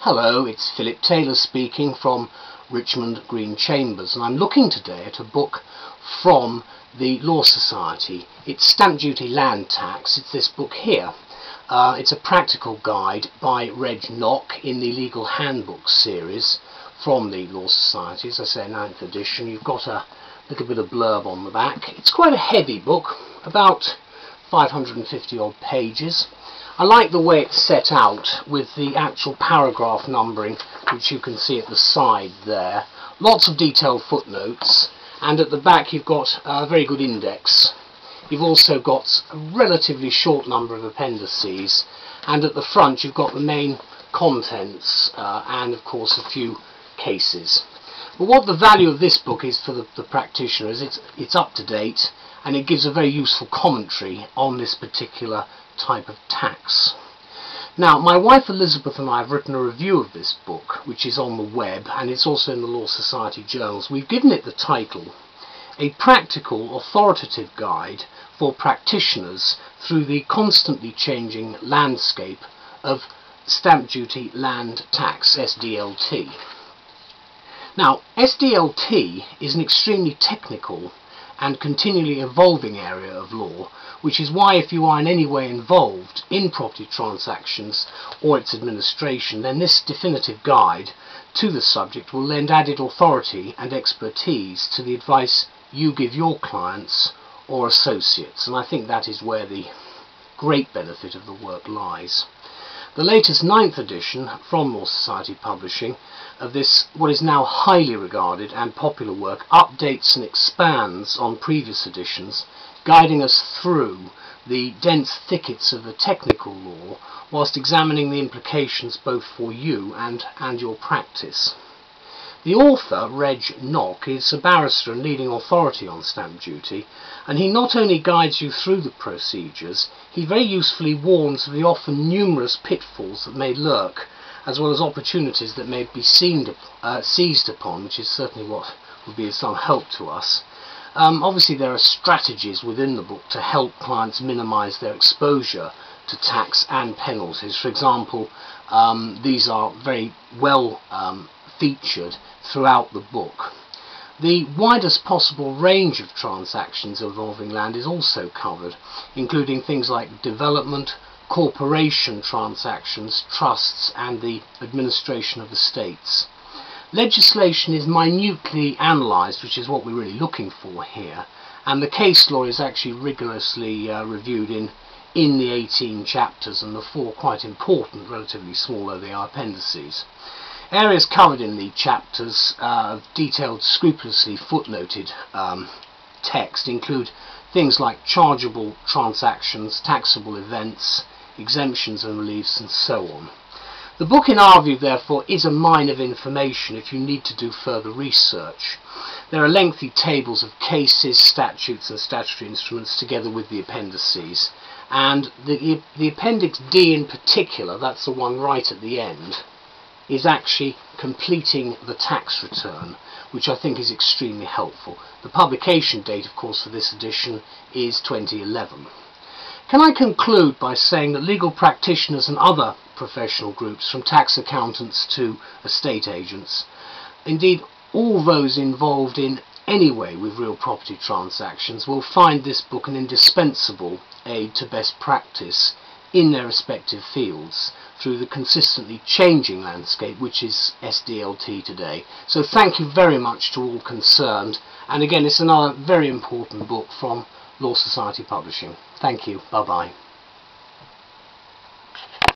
Hello, it's Philip Taylor speaking from Richmond Green Chambers, and I'm looking today at a book from the Law Society. It's Stamp Duty Land Tax. It's this book here. It's a practical guide by Reg Nock in the Legal Handbook series from the Law Society. As I say, 9th edition. You've got a little bit of blurb on the back. It's quite a heavy book, about 550 odd pages. I like the way it's set out with the actual paragraph numbering, which you can see at the side there. Lots of detailed footnotes, and at the back you've got a very good index. You've also got a relatively short number of appendices, and at the front you've got the main contents and of course a few cases. But what the value of this book is for the practitioner is it's up to date, and it gives a very useful commentary on this particular type of tax. Now, my wife Elizabeth and I have written a review of this book, which is on the web, and it's also in the Law Society journals. We've given it the title, A Practical Authoritative Guide for Practitioners Through the Constantly Changing Landscape of Stamp Duty Land Tax, SDLT. Now, SDLT is an extremely technical and continually evolving area of law, which is why if you are in any way involved in property transactions or its administration, then this definitive guide to the subject will lend added authority and expertise to the advice you give your clients or associates, and I think that is where the great benefit of the work lies. The latest 9th edition from Law Society Publishing of this, what is now highly regarded and popular work, updates and expands on previous editions, guiding us through the dense thickets of the technical law whilst examining the implications both for you and your practice. The author, Reg Nock, is a barrister and leading authority on stamp duty, and he not only guides you through the procedures, he very usefully warns of the often numerous pitfalls that may lurk, as well as opportunities that may be seized upon, which is certainly what would be of some help to us. Obviously there are strategies within the book to help clients minimise their exposure to tax and penalties. For example, these are very well featured throughout the book. The widest possible range of transactions involving land is also covered, including things like development, corporation transactions, trusts and the administration of estates. Legislation is minutely analysed, which is what we're really looking for here, and the case law is actually rigorously reviewed in the 18 chapters, and the 4 quite important, relatively small though they are, appendices. Areas covered in the chapters of detailed, scrupulously footnoted text include things like chargeable transactions, taxable events, exemptions and reliefs, and so on. The book, in our view, therefore, is a mine of information if you need to do further research. There are lengthy tables of cases, statutes and statutory instruments together with the appendices, and the Appendix D in particular, that's the one right at the end, is actually completing the tax return, which I think is extremely helpful. The publication date, of course, for this edition is 2011. Can I conclude by saying that legal practitioners and other professional groups, from tax accountants to estate agents, indeed all those involved in any way with real property transactions, will find this book an indispensable aid to best practice in their respective fields through the consistently changing landscape which is SDLT today. So thank you very much to all concerned, and again it's another very important book from Law Society Publishing. Thank you. Bye bye.